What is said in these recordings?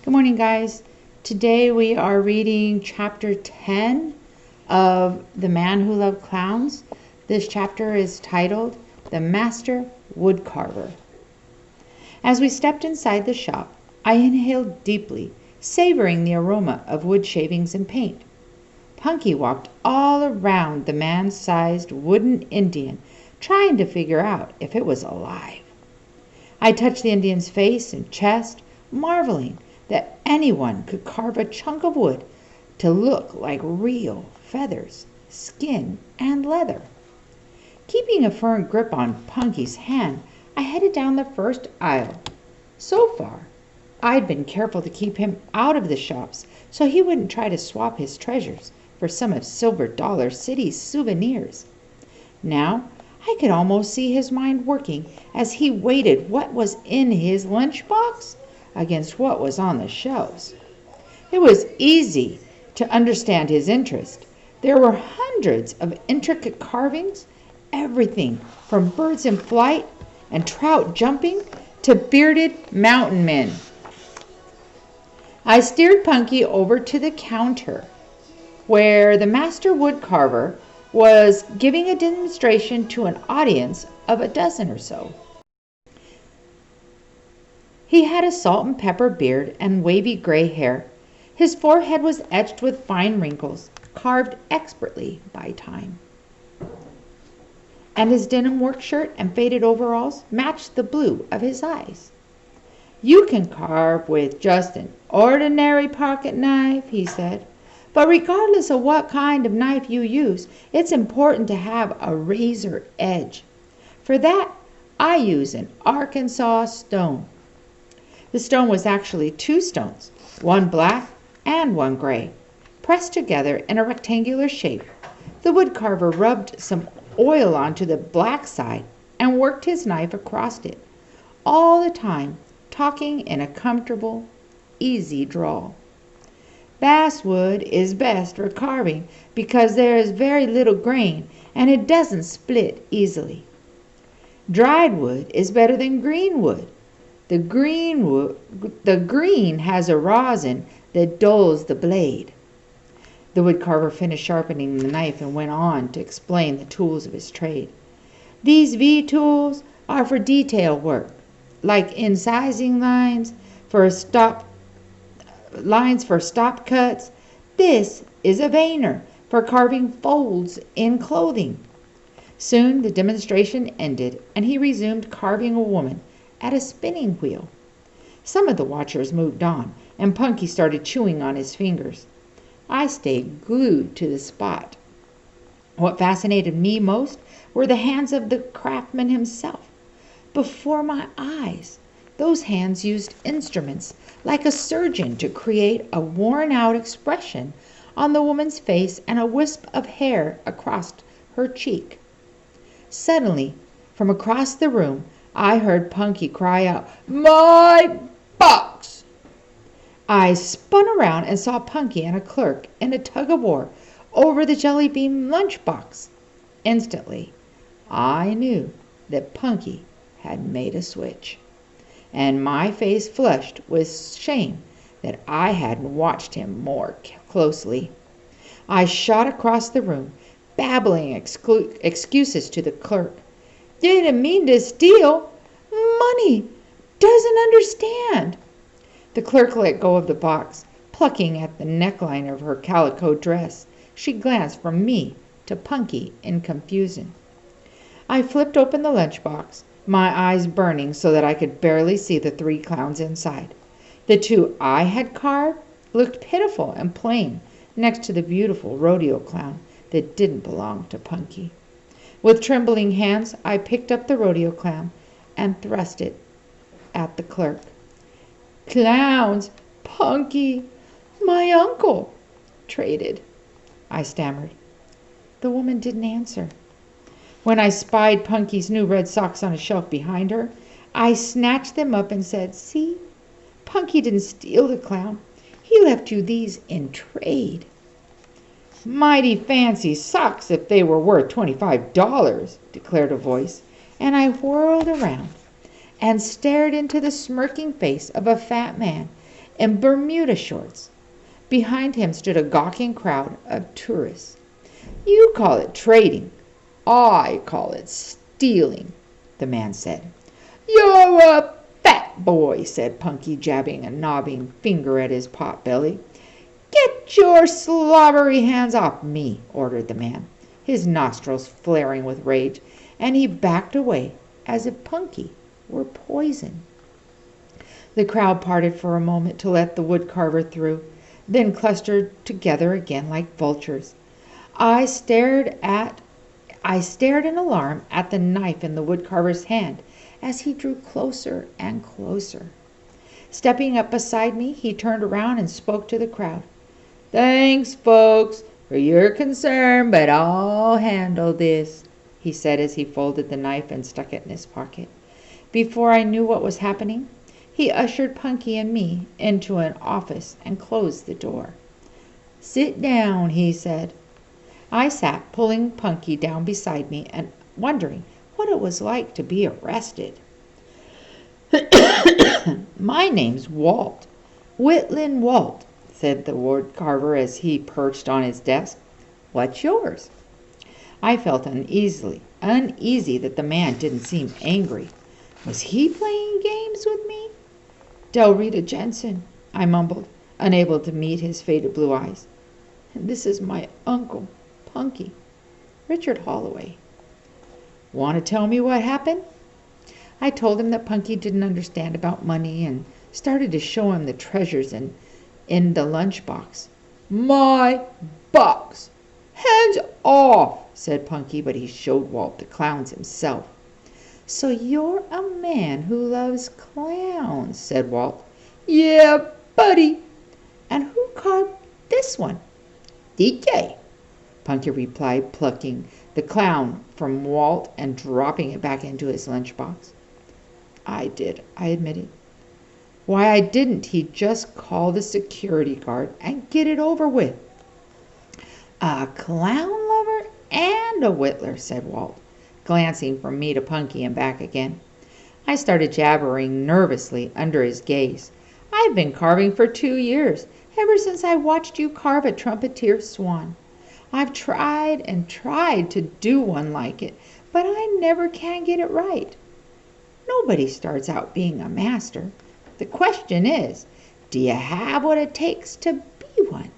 Good morning, guys. Today we are reading chapter 10 of The Man Who Loved Clowns. This chapter is titled The Master Woodcarver. As we stepped inside the shop, I inhaled deeply, savoring the aroma of wood shavings and paint. Punky walked all around the man-sized wooden Indian, trying to figure out if it was alive. I touched the Indian's face and chest, marveling that anyone could carve a chunk of wood to look like real feathers, skin, and leather. Keeping a firm grip on Punky's hand, I headed down the first aisle. So far, I'd been careful to keep him out of the shops so he wouldn't try to swap his treasures for some of Silver Dollar City's souvenirs. Now, I could almost see his mind working as he weighted what was in his lunchbox against what was on the shelves. It was easy to understand his interest. There were hundreds of intricate carvings, everything from birds in flight and trout jumping to bearded mountain men. I steered Punky over to the counter where the master woodcarver was giving a demonstration to an audience of a dozen or so. He had a salt and pepper beard and wavy gray hair. His forehead was etched with fine wrinkles, carved expertly by time. And his denim work shirt and faded overalls matched the blue of his eyes. "You can carve with just an ordinary pocket knife," he said. "But regardless of what kind of knife you use, it's important to have a razor edge. For that, I use an Arkansas stone." The stone was actually two stones, one black and one gray, pressed together in a rectangular shape. The woodcarver rubbed some oil onto the black side and worked his knife across it, all the time talking in a comfortable, easy drawl. "Basswood is best for carving because there is very little grain and it doesn't split easily. Dried wood is better than green wood. The green has a rosin that dulls the blade." The woodcarver finished sharpening the knife and went on to explain the tools of his trade. "These V-tools are for detail work, like incising lines for stop cuts. This is a veiner for carving folds in clothing." Soon the demonstration ended, and he resumed carving a woman at a spinning wheel. Some of the watchers moved on, and Punky started chewing on his fingers. I stayed glued to the spot. What fascinated me most were the hands of the craftsman himself. Before my eyes, those hands used instruments like a surgeon to create a worn-out expression on the woman's face and a wisp of hair across her cheek. Suddenly, from across the room, I heard Punky cry out, "My box!" I spun around and saw Punky and a clerk in a tug-of-war over the jelly bean lunchbox. Instantly, I knew that Punky had made a switch, and my face flushed with shame that I hadn't watched him more closely. I shot across the room, babbling excuses to the clerk. "Didn't mean to steal. Money. Doesn't understand." The clerk let go of the box, plucking at the neckline of her calico dress. She glanced from me to Punky in confusion. I flipped open the lunchbox, my eyes burning so that I could barely see the three clowns inside. The two I had carved looked pitiful and plain next to the beautiful rodeo clown that didn't belong to Punky. With trembling hands, I picked up the rodeo clown and thrust it at the clerk. "Clowns, Punky, my uncle, traded," I stammered. The woman didn't answer. When I spied Punky's new red socks on a shelf behind her, I snatched them up and said, "See, Punky didn't steal the clown. He left you these in trade." "Mighty fancy socks if they were worth $25, declared a voice, and I whirled around and stared into the smirking face of a fat man in Bermuda shorts. Behind him stood a gawking crowd of tourists. "You call it trading. I call it stealing," the man said. "You're a fat boy," said Punky, jabbing a knobbing finger at his pot belly. "Get your slobbery hands off me," ordered the man, his nostrils flaring with rage, and he backed away as if Punky were poison. The crowd parted for a moment to let the woodcarver through, then clustered together again like vultures. I stared in alarm at the knife in the woodcarver's hand as he drew closer and closer. Stepping up beside me, he turned around and spoke to the crowd. "Thanks, folks, for your concern, but I'll handle this," he said as he folded the knife and stuck it in his pocket. Before I knew what was happening, he ushered Punky and me into an office and closed the door. "Sit down," he said. I sat, pulling Punky down beside me and wondering what it was like to be arrested. "My name's Walt, Whitland Walt," said the woodcarver as he perched on his desk. "What's yours?" I felt uneasy that the man didn't seem angry. Was he playing games with me? "Delrita Jensen," I mumbled, unable to meet his faded blue eyes. "And this is my uncle, Punky, Richard Holloway." "Want to tell me what happened?" I told him that Punky didn't understand about money and started to show him the treasures in the lunchbox. "My box! Hands off!" said Punky, but he showed Walt the clowns himself. "So you're a man who loves clowns," said Walt. "Yeah, buddy." "And who carved this one?" "DJ," Punky replied, plucking the clown from Walt and dropping it back into his lunchbox. "I did," I admitted. Why didn't he just call the security guard and get it over with? "A clown lover and a whittler," said Walt, glancing from me to Punky and back again. I started jabbering nervously under his gaze. "I've been carving for 2 years, ever since I watched you carve a trumpeter swan. I've tried and tried to do one like it, but I never can get it right. Nobody starts out being a master. The question is, do you have what it takes to be one?"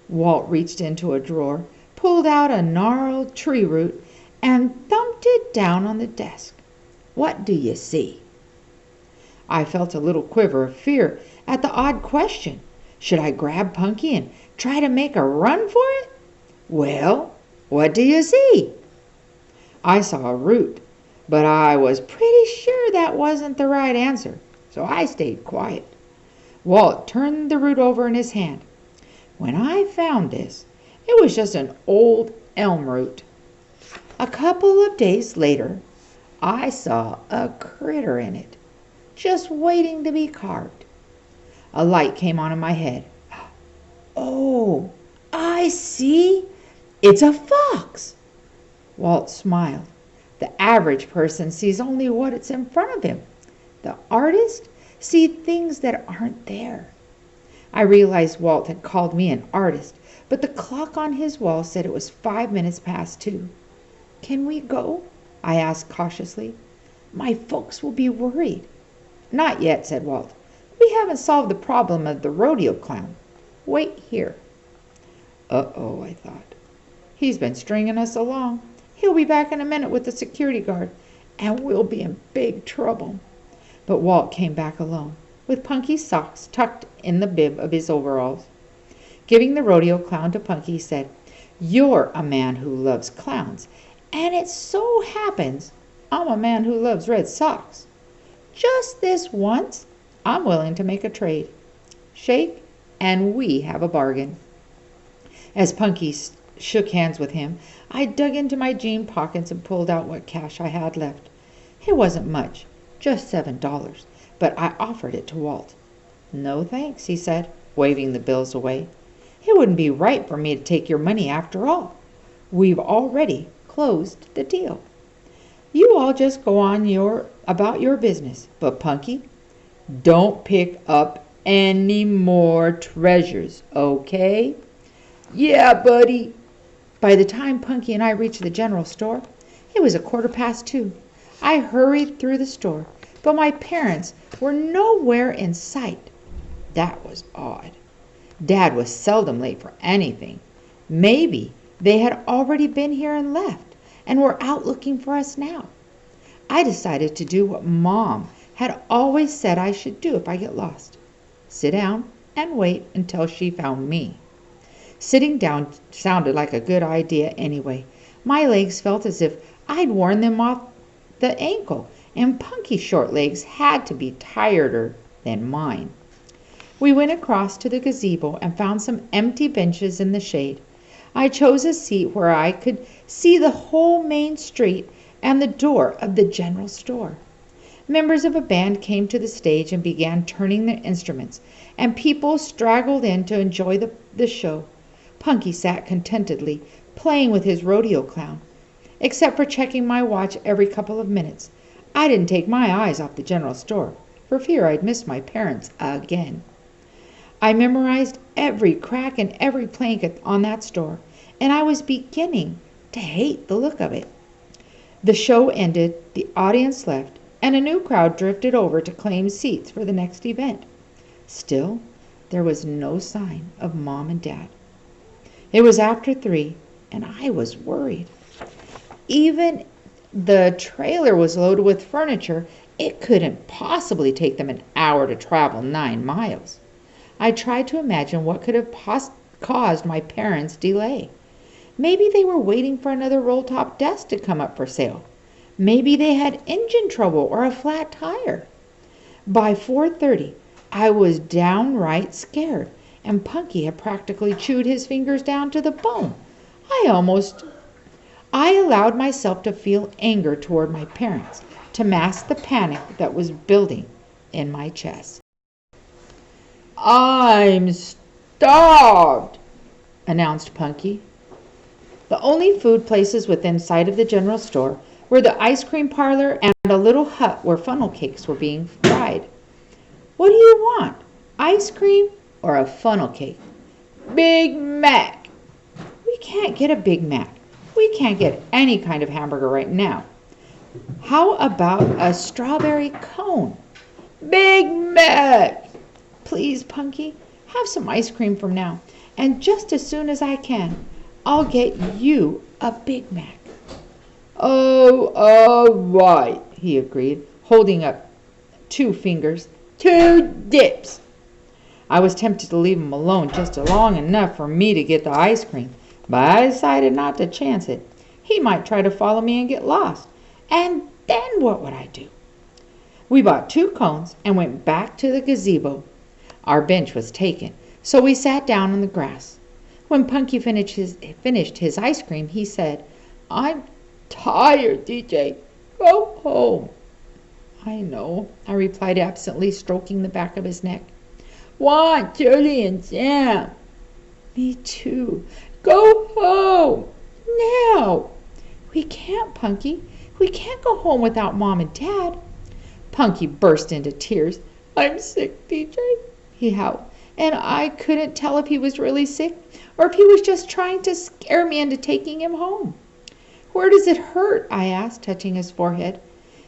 Walt reached into a drawer, pulled out a gnarled tree root, and thumped it down on the desk. "What do you see?" I felt a little quiver of fear at the odd question. Should I grab Punky and try to make a run for it? "Well, what do you see?" I saw a root, but I was pretty sure that wasn't the right answer, so I stayed quiet. Walt turned the root over in his hand. "When I found this, it was just an old elm root. A couple of days later, I saw a critter in it, just waiting to be carved." A light came on in my head. "Oh, I see. It's a fox." Walt smiled. The average person sees only what's in front of him. The artist sees things that aren't there. I realized Walt had called me an artist, but the clock on his wall said it was 5 minutes past 2. "Can we go?" I asked cautiously. "My folks will be worried." "Not yet," said Walt. "We haven't solved the problem of the rodeo clown. Wait here." Uh-oh, I thought. He's been stringing us along. He'll be back in a minute with the security guard, and we'll be in big trouble. But Walt came back alone, with Punky's socks tucked in the bib of his overalls. Giving the rodeo clown to Punky, he said, "You're a man who loves clowns, and it so happens I'm a man who loves red socks. Just this once, I'm willing to make a trade. Shake, and we have a bargain." As Punky shook hands with him, I dug into my jean pockets and pulled out what cash I had left. It wasn't much, just $7, but I offered it to Walt. "No thanks," he said, waving the bills away. "It wouldn't be right for me to take your money after all. We've already closed the deal. You all just go on about your business. But Punky, don't pick up any more treasures, okay?" "Yeah, buddy." By the time Punky and I reached the general store, it was 2:15. I hurried through the store, but my parents were nowhere in sight. That was odd. Dad was seldom late for anything. Maybe they had already been here and left, and were out looking for us now. I decided to do what Mom had always said I should do if I get lost: sit down and wait until she found me. Sitting down sounded like a good idea anyway. My legs felt as if I'd worn them off the ankle, and Punky's short legs had to be tireder than mine. We went across to the gazebo and found some empty benches in the shade. I chose a seat where I could see the whole main street and the door of the general store. Members of a band came to the stage and began turning their instruments, and people straggled in to enjoy the show. Punky sat contentedly, playing with his rodeo clown, except for checking my watch every couple of minutes. I didn't take my eyes off the general store, for fear I'd miss my parents again. I memorized every crack and every plank on that store, and I was beginning to hate the look of it. The show ended, the audience left, and a new crowd drifted over to claim seats for the next event. Still, there was no sign of Mom and Dad. It was after 3, and I was worried. Even the trailer was loaded with furniture. It couldn't possibly take them an hour to travel 9 miles. I tried to imagine what could have caused my parents' delay. Maybe they were waiting for another roll-top desk to come up for sale. Maybe they had engine trouble or a flat tire. By 4:30, I was downright scared, and Punky had practically chewed his fingers down to the bone. I allowed myself to feel anger toward my parents to mask the panic that was building in my chest. "I'm starved," announced Punky. The only food places within sight of the general store were the ice cream parlor and a little hut where funnel cakes were being fried. "What do you want? Ice cream or a funnel cake?" "Big Mac." "We can't get a Big Mac. We can't get any kind of hamburger right now." "How about a strawberry cone?" "Big Mac." "Please, Punky, have some ice cream from now, and just as soon as I can, I'll get you a Big Mac." "Oh, all right," he agreed, holding up 2 fingers. "2 dips." I was tempted to leave him alone just long enough for me to get the ice cream, but I decided not to chance it. He might try to follow me and get lost, and then what would I do? We bought 2 cones and went back to the gazebo. Our bench was taken, so we sat down on the grass. When Punky finished his ice cream, he said, "I'm tired, DJ. Go home." "I know," I replied absently, stroking the back of his neck. "Want chili and jam." "Me too." "Go home now." "We can't, Punky. We can't go home without Mom and Dad." Punky burst into tears. "I'm sick, DJ," he howled, and I couldn't tell if he was really sick or if he was just trying to scare me into taking him home. "Where does it hurt?" I asked, touching his forehead.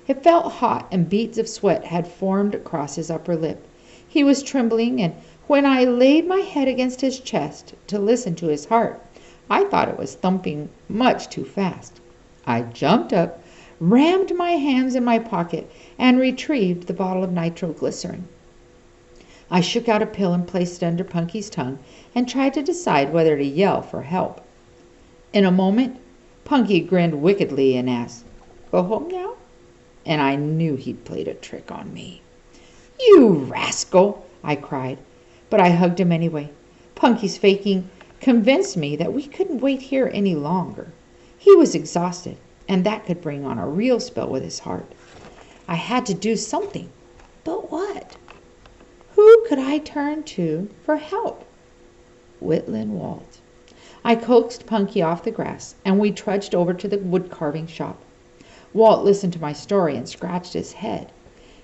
It felt hot, and beads of sweat had formed across his upper lip. He was trembling, and when I laid my head against his chest to listen to his heart, I thought it was thumping much too fast. I jumped up, rammed my hands in my pocket, and retrieved the bottle of nitroglycerin. I shook out a pill and placed it under Punky's tongue and tried to decide whether to yell for help. In a moment, Punky grinned wickedly and asked, "Go home now?" And I knew he'd played a trick on me. "You rascal!" I cried, but I hugged him anyway. Punky's faking convinced me that we couldn't wait here any longer. He was exhausted, and that could bring on a real spell with his heart. I had to do something, but what? Who could I turn to for help? Whitland Walt. I coaxed Punky off the grass, and we trudged over to the wood-carving shop. Walt listened to my story and scratched his head.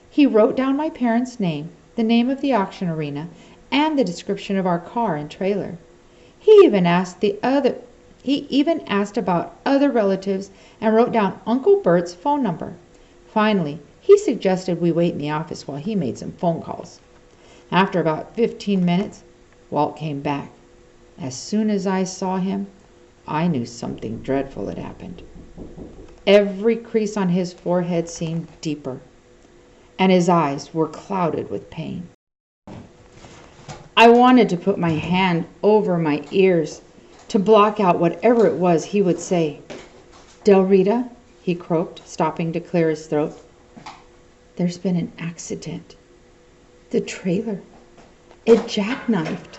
He wrote down my parents' name the name of the auction arena, and the description of our car and trailer. He even asked about other relatives and wrote down Uncle Bert's phone number. Finally, he suggested we wait in the office while he made some phone calls. After about 15 minutes, Walt came back. As soon as I saw him, I knew something dreadful had happened. Every crease on his forehead seemed deeper, and his eyes were clouded with pain. I wanted to put my hand over my ears to block out whatever it was he would say. "Del Rita," he croaked, stopping to clear his throat. "There's been an accident. The trailer. It jackknifed."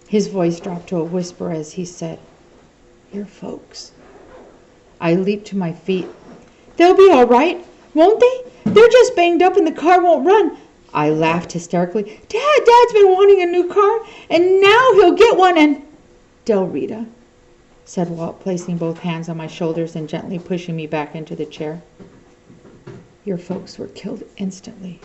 His voice dropped to a whisper as he said, "Your folks." I leaped to my feet. "They'll be all right, won't they? They're just banged up and the car won't run." I laughed hysterically. Dad's been wanting a new car, and now he'll get one, and... "Del Rita," said Walt, placing both hands on my shoulders and gently pushing me back into the chair. "Your folks were killed instantly.